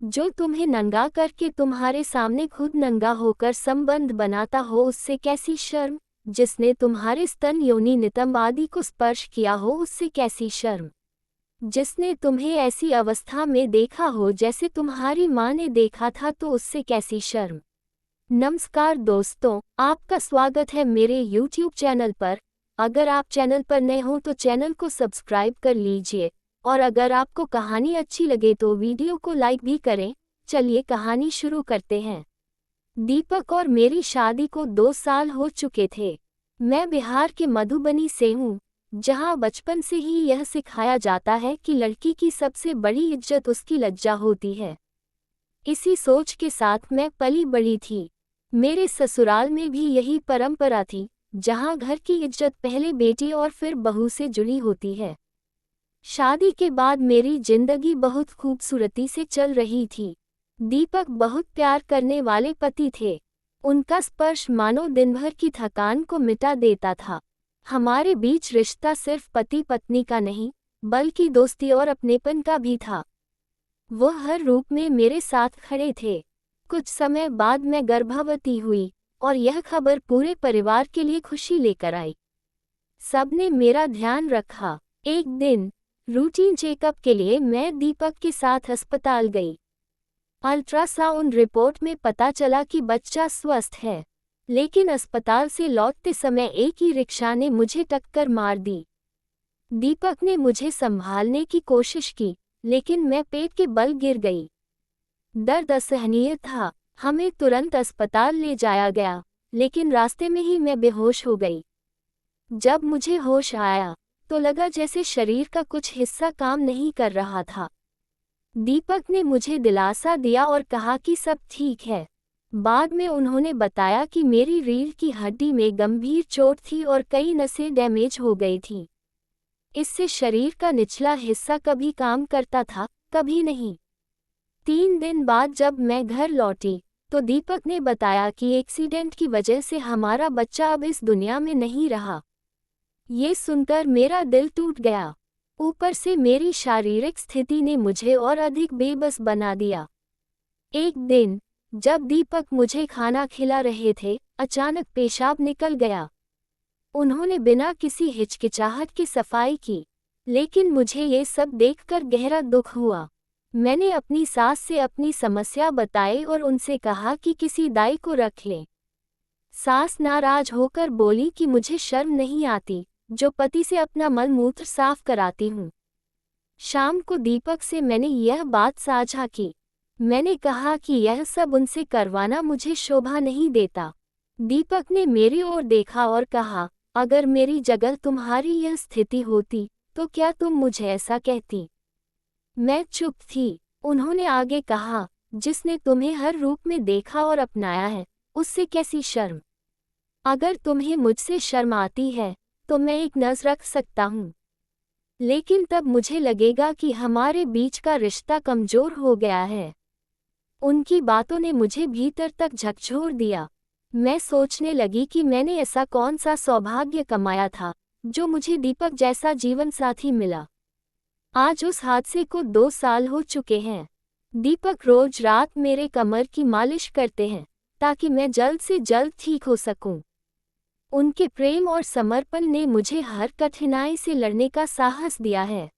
जो तुम्हें नंगा करके तुम्हारे सामने खुद नंगा होकर संबंध बनाता हो उससे कैसी शर्म। जिसने तुम्हारे स्तन योनि नितंब आदि को स्पर्श किया हो उससे कैसी शर्म। जिसने तुम्हें ऐसी अवस्था में देखा हो जैसे तुम्हारी माँ ने देखा था तो उससे कैसी शर्म। नमस्कार दोस्तों, आपका स्वागत है मेरे YouTube चैनल पर। अगर आप चैनल पर नए हो तो चैनल को सब्सक्राइब कर लीजिए और अगर आपको कहानी अच्छी लगे तो वीडियो को लाइक भी करें। चलिए कहानी शुरू करते हैं। दीपक और मेरी शादी को 2 साल हो चुके थे। मैं बिहार के मधुबनी से हूँ, जहाँ बचपन से ही यह सिखाया जाता है कि लड़की की सबसे बड़ी इज्जत उसकी लज्जा होती है। इसी सोच के साथ मैं पली बड़ी थी। मेरे ससुराल में भी यही परंपरा थी, जहाँ घर की इज्जत पहले बेटी और फिर बहू से जुड़ी होती है। शादी के बाद मेरी जिंदगी बहुत खूबसूरती से चल रही थी। दीपक बहुत प्यार करने वाले पति थे। उनका स्पर्श मानो दिन भर की थकान को मिटा देता था। हमारे बीच रिश्ता सिर्फ पति पत्नी का नहीं, बल्कि दोस्ती और अपनेपन का भी था। वो हर रूप में मेरे साथ खड़े थे। कुछ समय बाद मैं गर्भवती हुई और यह खबर पूरे परिवार के लिए खुशी लेकर आई। सबने मेरा ध्यान रखा। एक दिन रूटीन चेकअप के लिए मैं दीपक के साथ अस्पताल गई। अल्ट्रासाउंड रिपोर्ट में पता चला कि बच्चा स्वस्थ है, लेकिन अस्पताल से लौटते समय एक ही रिक्शा ने मुझे टक्कर मार दी। दीपक ने मुझे संभालने की कोशिश की, लेकिन मैं पेट के बल गिर गई। दर्द असहनीय था। हमें तुरंत अस्पताल ले जाया गया, लेकिन रास्ते में ही मैं बेहोश हो गई। जब मुझे होश आया तो लगा जैसे शरीर का कुछ हिस्सा काम नहीं कर रहा था। दीपक ने मुझे दिलासा दिया और कहा कि सब ठीक है। बाद में उन्होंने बताया कि मेरी रीढ़ की हड्डी में गंभीर चोट थी और कई नसें डैमेज हो गई थीं। इससे शरीर का निचला हिस्सा कभी काम करता था, कभी नहीं। 3 दिन बाद जब मैं घर लौटी तो दीपक ने बताया कि एक्सीडेंट की वजह से हमारा बच्चा अब इस दुनिया में नहीं रहा। ये सुनकर मेरा दिल टूट गया। ऊपर से मेरी शारीरिक स्थिति ने मुझे और अधिक बेबस बना दिया। एक दिन जब दीपक मुझे खाना खिला रहे थे, अचानक पेशाब निकल गया। उन्होंने बिना किसी हिचकिचाहट की सफाई की, लेकिन मुझे ये सब देखकर गहरा दुख हुआ। मैंने अपनी सास से अपनी समस्या बताई और उनसे कहा कि किसी दाई को रख लें। सास नाराज होकर बोली कि मुझे शर्म नहीं आती, जो पति से अपना मल मूत्र साफ कराती हूँ। शाम को दीपक से मैंने यह बात साझा की। मैंने कहा कि यह सब उनसे करवाना मुझे शोभा नहीं देता। दीपक ने मेरी ओर देखा और कहा, अगर मेरी जगह तुम्हारी यह स्थिति होती तो क्या तुम मुझे ऐसा कहती। मैं चुप थी। उन्होंने आगे कहा, जिसने तुम्हें हर रूप में देखा और अपनाया है, उससे कैसी शर्म। अगर तुम्हें मुझसे शर्म आती है तो मैं एक नज़र रख सकता हूँ, लेकिन तब मुझे लगेगा कि हमारे बीच का रिश्ता कमजोर हो गया है। उनकी बातों ने मुझे भीतर तक झकझोर दिया। मैं सोचने लगी कि मैंने ऐसा कौन सा सौभाग्य कमाया था जो मुझे दीपक जैसा जीवन साथी मिला। आज उस हादसे को 2 साल हो चुके हैं। दीपक रोज रात मेरे कमर की मालिश करते हैं ताकि मैं जल्द से जल्द ठीक हो सकूं। उनके प्रेम और समर्पण ने मुझे हर कठिनाई से लड़ने का साहस दिया है।